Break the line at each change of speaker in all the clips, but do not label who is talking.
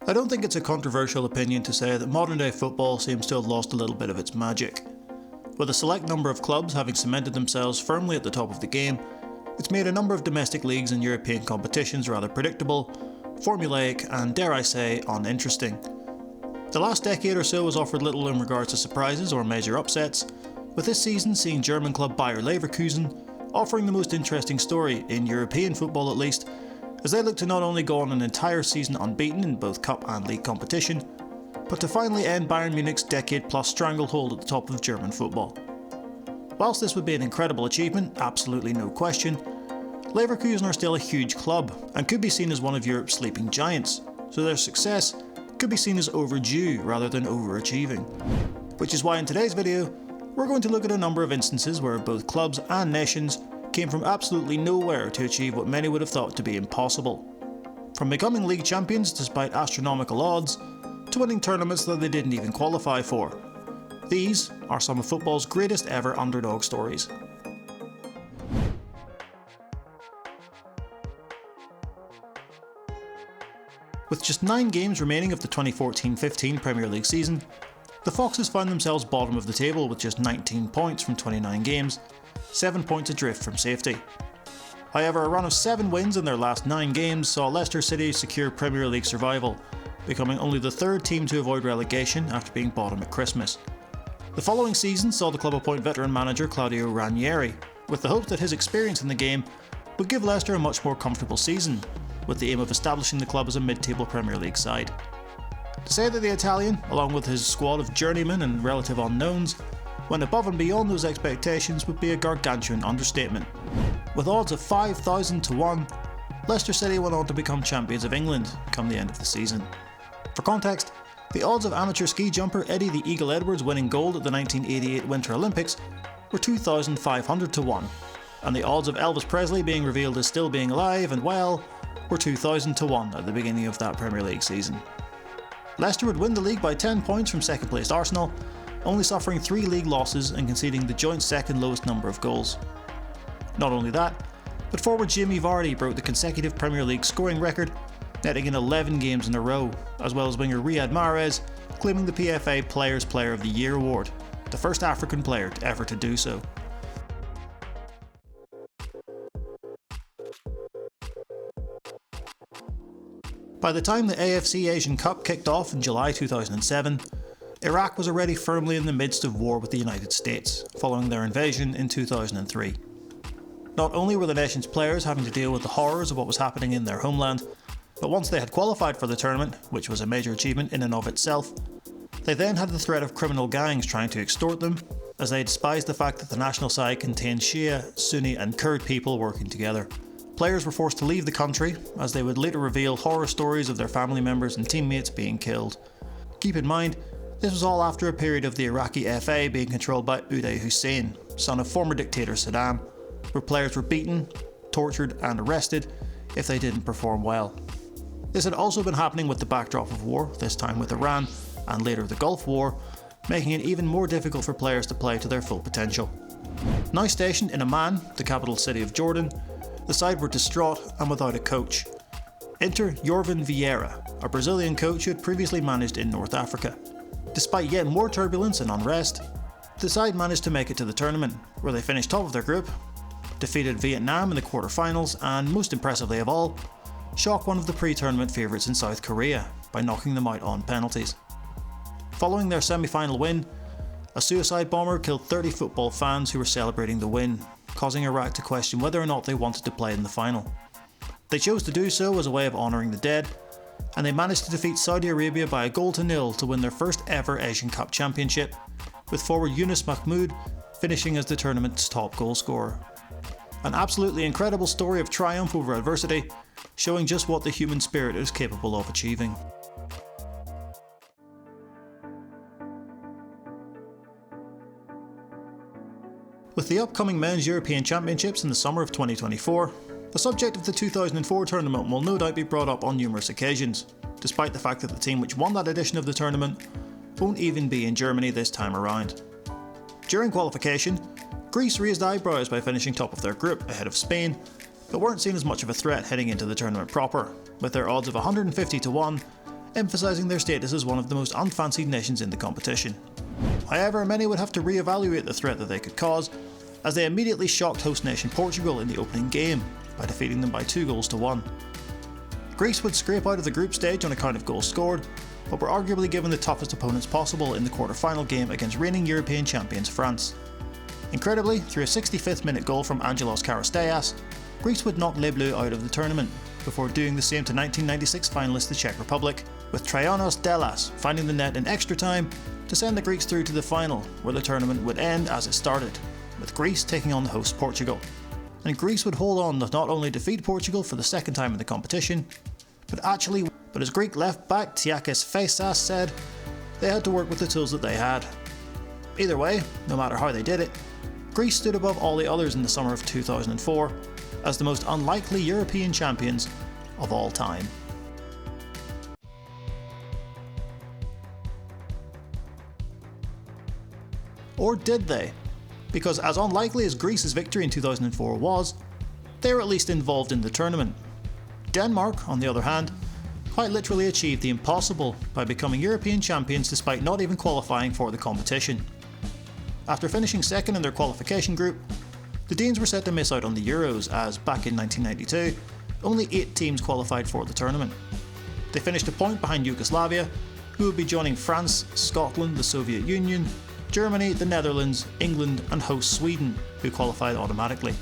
I don't think it's a controversial opinion to say that modern day football seems to have lost a little bit of its magic. With a select number of clubs having cemented themselves firmly at the top of the game, it's made a number of domestic leagues and European competitions rather predictable, formulaic and, dare I say, uninteresting. The last decade or so has offered little in regards to surprises or major upsets, with this season seeing German club Bayer Leverkusen offering the most interesting story, in European football at least, as they look to not only go on an entire season unbeaten in both cup and league competition, but to finally end Bayern Munich's decade-plus stranglehold at the top of German football. Whilst this would be an incredible achievement, absolutely no question, Leverkusen are still a huge club and could be seen as one of Europe's sleeping giants, so their success could be seen as overdue rather than overachieving. Which is why in today's video, we're going to look at a number of instances where both clubs and nations came from absolutely nowhere to achieve what many would have thought to be impossible. From becoming league champions despite astronomical odds, to winning tournaments that they didn't even qualify for. These are some of football's greatest ever underdog stories. With just 9 games remaining of the 2014-15 Premier League season, the Foxes found themselves bottom of the table with just 19 points from 29 games, 7 points adrift from safety. However, a run of 7 wins in their last 9 games saw Leicester City secure Premier League survival, becoming only the 3rd team to avoid relegation after being bottom at Christmas. The following season saw the club appoint veteran manager Claudio Ranieri, with the hope that his experience in the game would give Leicester a much more comfortable season, with the aim of establishing the club as a mid-table Premier League side. To say that the Italian, along with his squad of journeymen and relative unknowns, went above and beyond those expectations would be a gargantuan understatement. With odds of 5,000 to 1, Leicester City went on to become champions of England come the end of the season. For context, the odds of amateur ski jumper Eddie the Eagle Edwards winning gold at the 1988 Winter Olympics were 2,500 to 1, and the odds of Elvis Presley being revealed as still being alive and well were 2,000 to 1 at the beginning of that Premier League season. Leicester would win the league by 10 points from second placed Arsenal, only suffering 3 league losses and conceding the joint second lowest number of goals. Not only that, but forward Jamie Vardy broke the consecutive Premier League scoring record, netting in 11 games in a row, as well as winger Riyad Mahrez claiming the PFA Players Player of the Year award, the first African player ever to do so. By the time the AFC Asian Cup kicked off in July 2007, Iraq was already firmly in the midst of war with the United States, following their invasion in 2003. Not only were the nation's players having to deal with the horrors of what was happening in their homeland, but once they had qualified for the tournament, which was a major achievement in and of itself, they then had the threat of criminal gangs trying to extort them, as they despised the fact that the national side contained Shia, Sunni and Kurd people working together. Players were forced to leave the country, as they would later reveal horror stories of their family members and teammates being killed. Keep in mind, this was all after a period of the Iraqi FA being controlled by Uday Hussein, son of former dictator Saddam, where players were beaten, tortured and arrested if they didn't perform well. This had also been happening with the backdrop of war, this time with Iran, and later the Gulf War, making it even more difficult for players to play to their full potential. Now stationed in Amman, the capital city of Jordan, the side were distraught and without a coach. Enter Jorvin Vieira, a Brazilian coach who had previously managed in North Africa. Despite yet more turbulence and unrest, the side managed to make it to the tournament, where they finished top of their group, defeated Vietnam in the quarter-finals and, most impressively of all, shocked one of the pre-tournament favourites in South Korea by knocking them out on penalties. Following their semi-final win, a suicide bomber killed 30 football fans who were celebrating the win, causing Iraq to question whether or not they wanted to play in the final. They chose to do so as a way of honouring the dead, and they managed to defeat Saudi Arabia by a 1-0 to win their first ever Asian Cup championship, with forward Yunus Mahmoud finishing as the tournament's top goalscorer. An absolutely incredible story of triumph over adversity, showing just what the human spirit is capable of achieving. With the upcoming Men's European Championships in the summer of 2024, the subject of the 2004 tournament will no doubt be brought up on numerous occasions, despite the fact that the team which won that edition of the tournament won't even be in Germany this time around. During qualification, Greece raised eyebrows by finishing top of their group ahead of Spain, but weren't seen as much of a threat heading into the tournament proper, with their odds of 150 to 1 emphasising their status as one of the most unfancied nations in the competition. However, many would have to re-evaluate the threat that they could cause, as they immediately shocked host nation Portugal in the opening game by defeating them by 2-1. Greece would scrape out of the group stage on account of goals scored, but were arguably given the toughest opponents possible in the quarter-final game against reigning European champions France. Incredibly, through a 65th minute goal from Angelos Karisteas, Greece would knock Les Bleus out of the tournament, before doing the same to 1996 finalist the Czech Republic, with Trajanos Delas finding the net in extra time to send the Greeks through to the final, where the tournament would end as it started, with Greece taking on the host Portugal. And Greece would hold on to not only defeat Portugal for the second time in the competition, but as Greek left-back Tiakis Faisas said, they had to work with the tools that they had. Either way, no matter how they did it, Greece stood above all the others in the summer of 2004 as the most unlikely European champions of all time. Or did they? Because as unlikely as Greece's victory in 2004 was, they were at least involved in the tournament. Denmark, on the other hand, quite literally achieved the impossible by becoming European champions despite not even qualifying for the competition. After finishing second in their qualification group, the Danes were set to miss out on the Euros as, back in 1992, only 8 teams qualified for the tournament. They finished a point behind Yugoslavia, who would be joining France, Scotland, the Soviet Union, Germany, the Netherlands, England and host Sweden, who qualified automatically.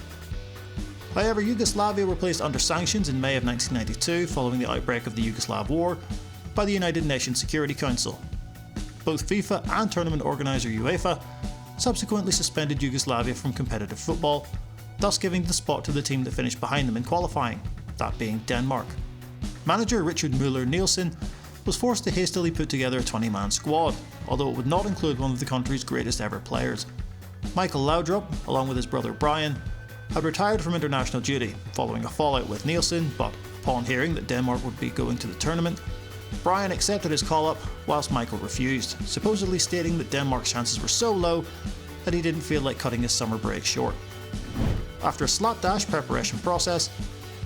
However, Yugoslavia were placed under sanctions in May of 1992 following the outbreak of the Yugoslav War by the United Nations Security Council. Both FIFA and tournament organiser UEFA subsequently suspended Yugoslavia from competitive football, thus giving the spot to the team that finished behind them in qualifying, that being Denmark. Manager Richard Müller-Nielsen was forced to hastily put together a 20-man squad, although it would not include one of the country's greatest ever players. Michael Laudrup, along with his brother Brian, had retired from international duty following a fallout with Nielsen, but upon hearing that Denmark would be going to the tournament, Brian accepted his call-up whilst Michael refused, supposedly stating that Denmark's chances were so low that he didn't feel like cutting his summer break short. After a slapdash preparation process,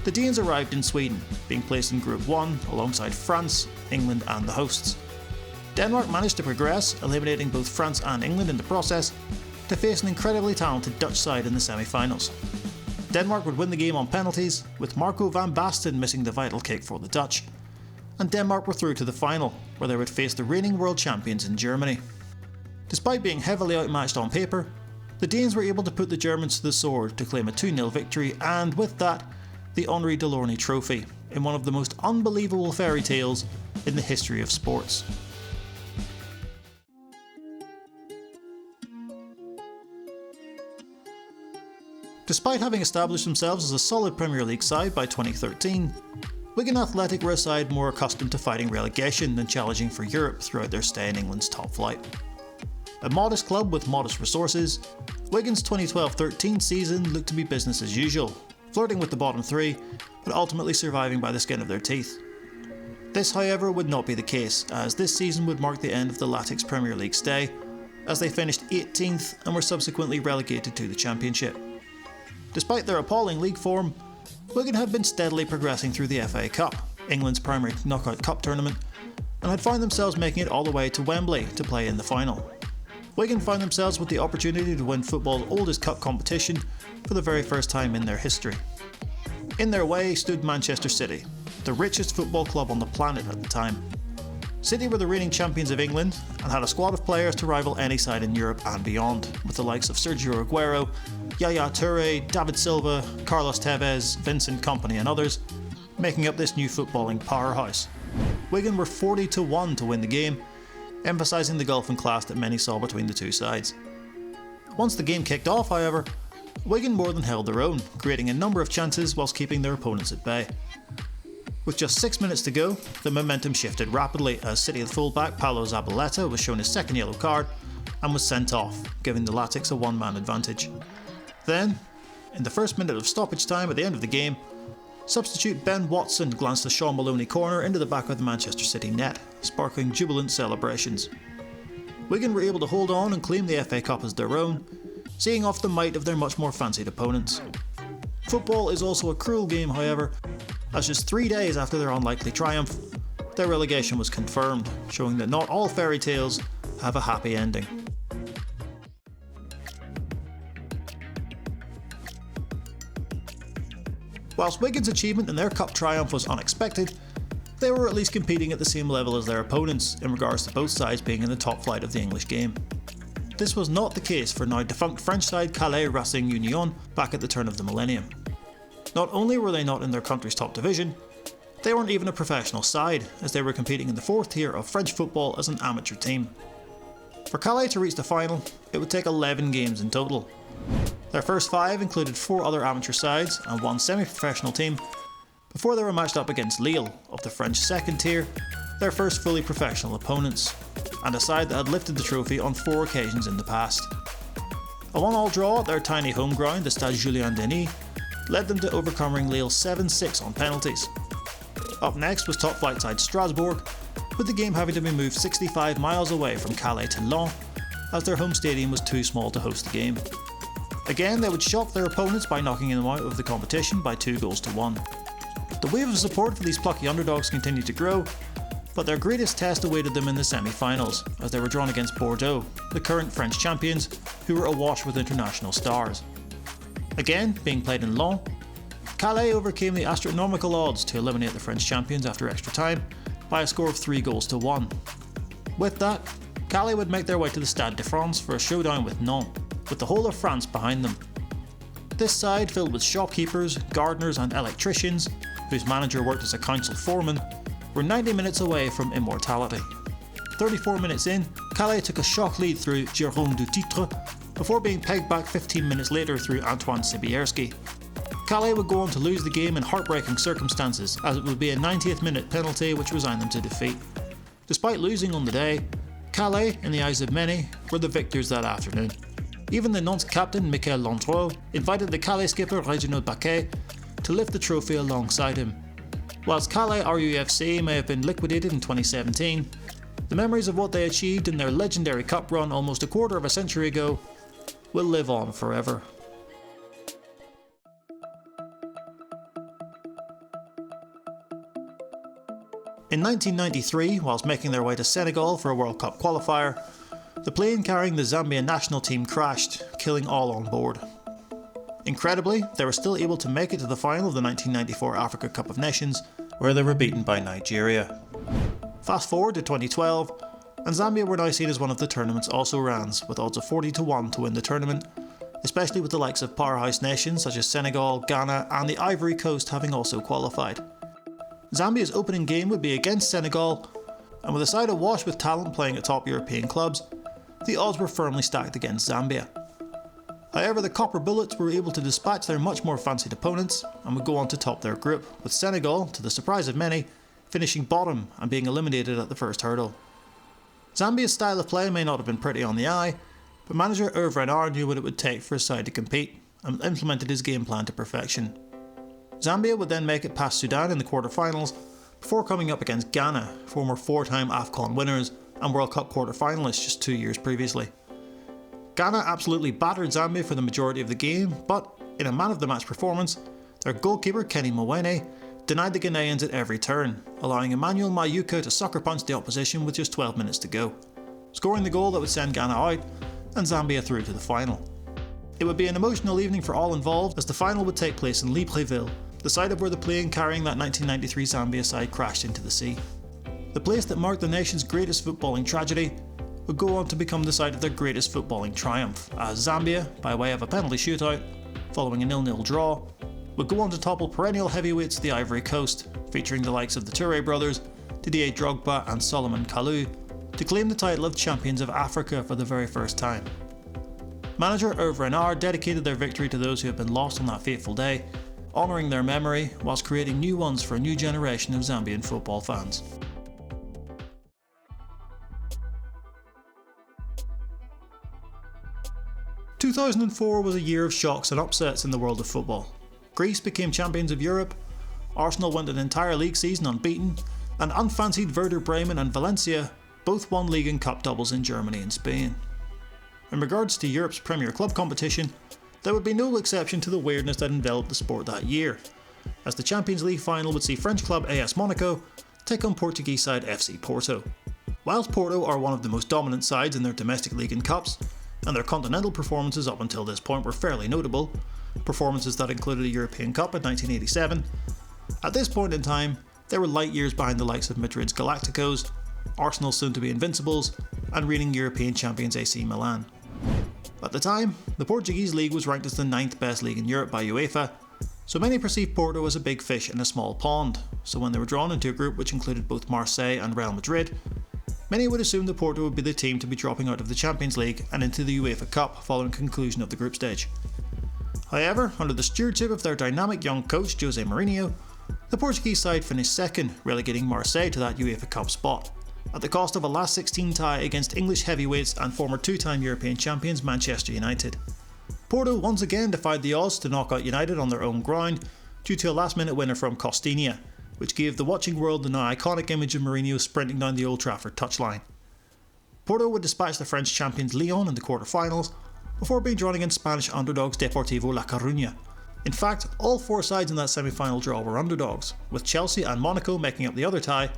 the Danes arrived in Sweden, being placed in Group 1 alongside France, England and the hosts. Denmark managed to progress, eliminating both France and England in the process, to face an incredibly talented Dutch side in the semi-finals. Denmark would win the game on penalties, with Marco van Basten missing the vital kick for the Dutch, and Denmark were through to the final, where they would face the reigning world champions in Germany. Despite being heavily outmatched on paper, the Danes were able to put the Germans to the sword to claim a 2-0 victory and, with that, the Henri Delorme Trophy, in one of the most unbelievable fairy tales in the history of sports. Despite having established themselves as a solid Premier League side by 2013, Wigan Athletic were a side more accustomed to fighting relegation than challenging for Europe throughout their stay in England's top flight. A modest club with modest resources, Wigan's 2012-13 season looked to be business as usual, flirting with the bottom 3, but ultimately surviving by the skin of their teeth. This, however, would not be the case, as this season would mark the end of the Latics Premier League stay, as they finished 18th and were subsequently relegated to the Championship. Despite their appalling league form, Wigan had been steadily progressing through the FA Cup, England's primary knockout cup tournament, and had found themselves making it all the way to Wembley to play in the final. Wigan found themselves with the opportunity to win football's oldest cup competition for the very first time in their history. In their way stood Manchester City, the richest football club on the planet at the time. City were the reigning champions of England and had a squad of players to rival any side in Europe and beyond, with the likes of Sergio Aguero, Yaya Toure, David Silva, Carlos Tevez, Vincent Kompany and others, making up this new footballing powerhouse. Wigan were 40-1 to win the game, emphasising the gulf in class that many saw between the two sides. Once the game kicked off, however, Wigan more than held their own, creating a number of chances whilst keeping their opponents at bay. With just 6 minutes to go, the momentum shifted rapidly as City fullback Paulo Zabaleta was shown his second yellow card and was sent off, giving the Latics a one-man advantage. Then, in the first minute of stoppage time at the end of the game, substitute Ben Watson glanced the Sean Maloney corner into the back of the Manchester City net, sparking jubilant celebrations. Wigan were able to hold on and claim the FA Cup as their own, seeing off the might of their much more fancied opponents. Football is also a cruel game, however, as just 3 days after their unlikely triumph, their relegation was confirmed, showing that not all fairy tales have a happy ending. Whilst Wigan's achievement in their cup triumph was unexpected, they were at least competing at the same level as their opponents in regards to both sides being in the top flight of the English game. This was not the case for now defunct French side Calais RUFC Union back at the turn of the millennium. Not only were they not in their country's top division, they weren't even a professional side, as they were competing in the fourth tier of French football as an amateur team. For Calais to reach the final, it would take 11 games in total. Their first 5 included 4 other amateur sides and 1 semi-professional team, before they were matched up against Lille of the French second tier, their first fully professional opponents, and a side that had lifted the trophy on 4 occasions in the past. A 1-1 draw at their tiny home ground, the Stade Julien Denis, led them to overcoming Lille 7-6 on penalties. Up next was top flight side Strasbourg, with the game having to be moved 65 miles away from Calais to Lens, as their home stadium was too small to host the game. Again, they would shock their opponents by knocking them out of the competition by 2-1. The wave of support for these plucky underdogs continued to grow, but their greatest test awaited them in the semi-finals, as they were drawn against Porto, the current French champions, who were awash with international stars. Again, being played in Lens, Calais overcame the astronomical odds to eliminate the French champions after extra time by a score of 3-1. With that, Calais would make their way to the Stade de France for a showdown with Nantes, with the whole of France behind them. This side, filled with shopkeepers, gardeners and electricians, whose manager worked as a council foreman, were 90 minutes away from immortality. 34 minutes in, Calais took a shock lead through Jérôme Dutitre, before being pegged back 15 minutes later through Antoine Sibierski. Calais would go on to lose the game in heartbreaking circumstances, as it would be a 90th minute penalty which resigned them to defeat. Despite losing on the day, Calais, in the eyes of many, were the victors that afternoon. Even the Nantes captain Michael Landreau invited the Calais skipper Reginald Baquet to lift the trophy alongside him. Whilst Calais RUFC may have been liquidated in 2017, the memories of what they achieved in their legendary cup run almost a quarter of a century ago will live on forever. In 1993, whilst making their way to Senegal for a World Cup qualifier, the plane carrying the Zambia national team crashed, killing all on board. Incredibly, they were still able to make it to the final of the 1994 Africa Cup of Nations, where they were beaten by Nigeria. Fast forward to 2012, and Zambia were now seen as one of the tournament's also-rans, with odds of 40-1 to win the tournament, especially with the likes of powerhouse nations such as Senegal, Ghana and the Ivory Coast having also qualified. Zambia's opening game would be against Senegal, and with a side awash with talent playing at top European clubs, the odds were firmly stacked against Zambia. However, the Copper Bullets were able to dispatch their much more fancied opponents and would go on to top their group, with Senegal, to the surprise of many, finishing bottom and being eliminated at the first hurdle. Zambia's style of play may not have been pretty on the eye, but manager Hervé Renard knew what it would take for his side to compete and implemented his game plan to perfection. Zambia would then make it past Sudan in the quarter-finals before coming up against Ghana, former 4-time AFCON winners and World Cup quarter-finalists just 2 years previously. Ghana absolutely battered Zambia for the majority of the game, but in a man-of-the-match performance, their goalkeeper Kenny Mwene denied the Ghanaians at every turn, allowing Emmanuel Mayuka to sucker punch the opposition with just 12 minutes to go, scoring the goal that would send Ghana out and Zambia through to the final. It would be an emotional evening for all involved, as the final would take place in Libreville, the site of where the plane carrying that 1993 Zambia side crashed into the sea. The place that marked the nation's greatest footballing tragedy would go on to become the site of their greatest footballing triumph, as Zambia, by way of a penalty shootout, following a 0-0 draw, would go on to topple perennial heavyweights the Ivory Coast, featuring the likes of the Touré brothers, Didier Drogba and Solomon Kalou, to claim the title of Champions of Africa for the very first time. Manager Hervé Renard dedicated their victory to those who had been lost on that fateful day, honouring their memory whilst creating new ones for a new generation of Zambian football fans. " 2004 was a year of shocks and upsets in the world of football. Greece became champions of Europe, Arsenal went an entire league season unbeaten, and unfancied Werder Bremen and Valencia both won league and cup doubles in Germany and Spain. In regards to Europe's premier club competition, there would be no exception to the weirdness that enveloped the sport that year, as the Champions League final would see French club AS Monaco take on Portuguese side FC Porto. Whilst Porto are one of the most dominant sides in their domestic league and cups, and their continental performances up until this point were fairly notable, performances that included a European Cup in 1987, at this point in time they were light years behind the likes of Madrid's Galacticos, Arsenal's soon-to-be Invincibles, and reigning European champions AC Milan. At the time, the Portuguese league was ranked as the 9th best league in Europe by UEFA, so many perceived Porto as a big fish in a small pond, so when they were drawn into a group which included both Marseille and Real Madrid, many would assume that Porto would be the team to be dropping out of the Champions League and into the UEFA Cup following conclusion of the group stage. However, under the stewardship of their dynamic young coach Jose Mourinho, the Portuguese side finished second, relegating Marseille to that UEFA Cup spot, at the cost of a last 16 tie against English heavyweights and former two-time European champions Manchester United. Porto once again defied the odds to knock out United on their own ground due to a last-minute winner from Costinha, which gave the watching world the now iconic image of Mourinho sprinting down the Old Trafford touchline. Porto would dispatch the French champions Lyon in the quarter-finals, before being drawn against Spanish underdogs Deportivo La Coruña. In fact, all 4 sides in that semi-final draw were underdogs, with Chelsea and Monaco making up the other tie,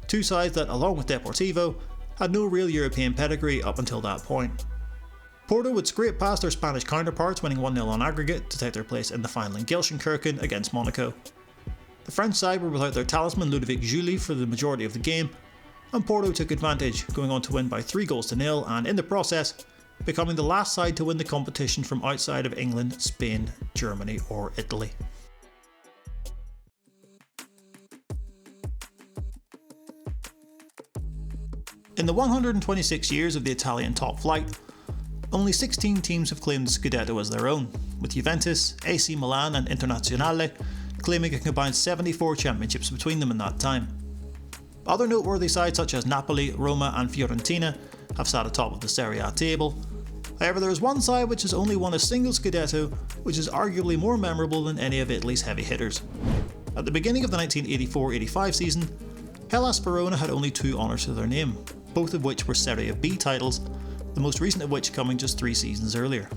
2 sides that, along with Deportivo, had no real European pedigree up until that point. Porto would scrape past their Spanish counterparts, winning 1-0 on aggregate to take their place in the final in Gelsenkirchen against Monaco. The French side were without their talisman Ludovic Julie for the majority of the game, and Porto took advantage, going on to win by 3-0 and in the process, becoming the last side to win the competition from outside of England, Spain, Germany or Italy. In the 126 years of the Italian top flight, only 16 teams have claimed the Scudetto as their own, with Juventus, AC Milan and Internazionale claiming a combined 74 championships between them in that time. Other noteworthy sides such as Napoli, Roma and Fiorentina have sat atop of the Serie A table. However, there is one side which has only won a single Scudetto, which is arguably more memorable than any of Italy's heavy hitters. At the beginning of the 1984-85 season, Hellas Verona had only 2 honours to their name, both of which were Serie B titles, the most recent of which coming just 3 seasons earlier.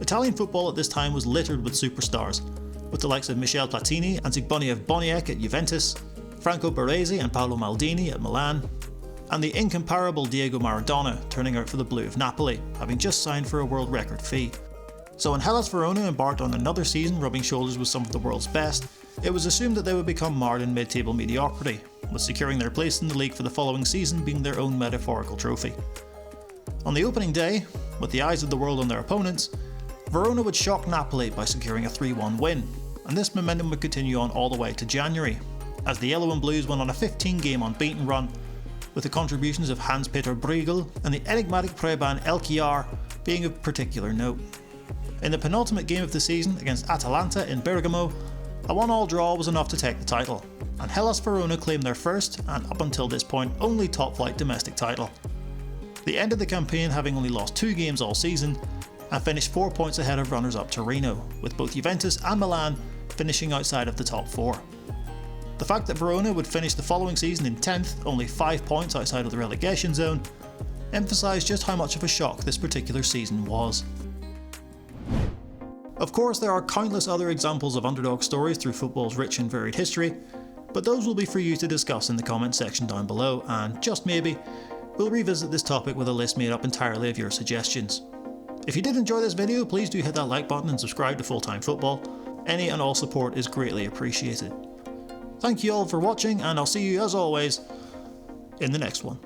Italian football at this time was littered with superstars, with the likes of Michel Platini and Zbigniew Boniek at Juventus, Franco Baresi and Paolo Maldini at Milan, and the incomparable Diego Maradona turning out for the Blue of Napoli, having just signed for a world record fee. So when Hellas Verona embarked on another season rubbing shoulders with some of the world's best, it was assumed that they would become marred in mid-table mediocrity, with securing their place in the league for the following season being their own metaphorical trophy. On the opening day, with the eyes of the world on their opponents, Verona would shock Napoli by securing a 3-1 win, and this momentum would continue on all the way to January, as the Yellow and Blues went on a 15-game unbeaten run, with the contributions of Hans-Peter Bruegel and the enigmatic Preban El Chiar being of particular note. In the penultimate game of the season against Atalanta in Bergamo, a 1-1 draw was enough to take the title, and Hellas Verona claimed their first, and up until this point only top-flight domestic title. They ended the campaign having only lost 2 games all season, and finished 4 points ahead of runners-up Torino, with both Juventus and Milan finishing outside of the top 4. The fact that Verona would finish the following season in 10th, only 5 points outside of the relegation zone, emphasised just how much of a shock this particular season was. Of course, there are countless other examples of underdog stories through football's rich and varied history, but those will be for you to discuss in the comment section down below, and just maybe, we'll revisit this topic with a list made up entirely of your suggestions. If you did enjoy this video, please do hit that like button and subscribe to Full Time Football. Any and all support is greatly appreciated. Thank you all for watching, and I'll see you as always in the next one.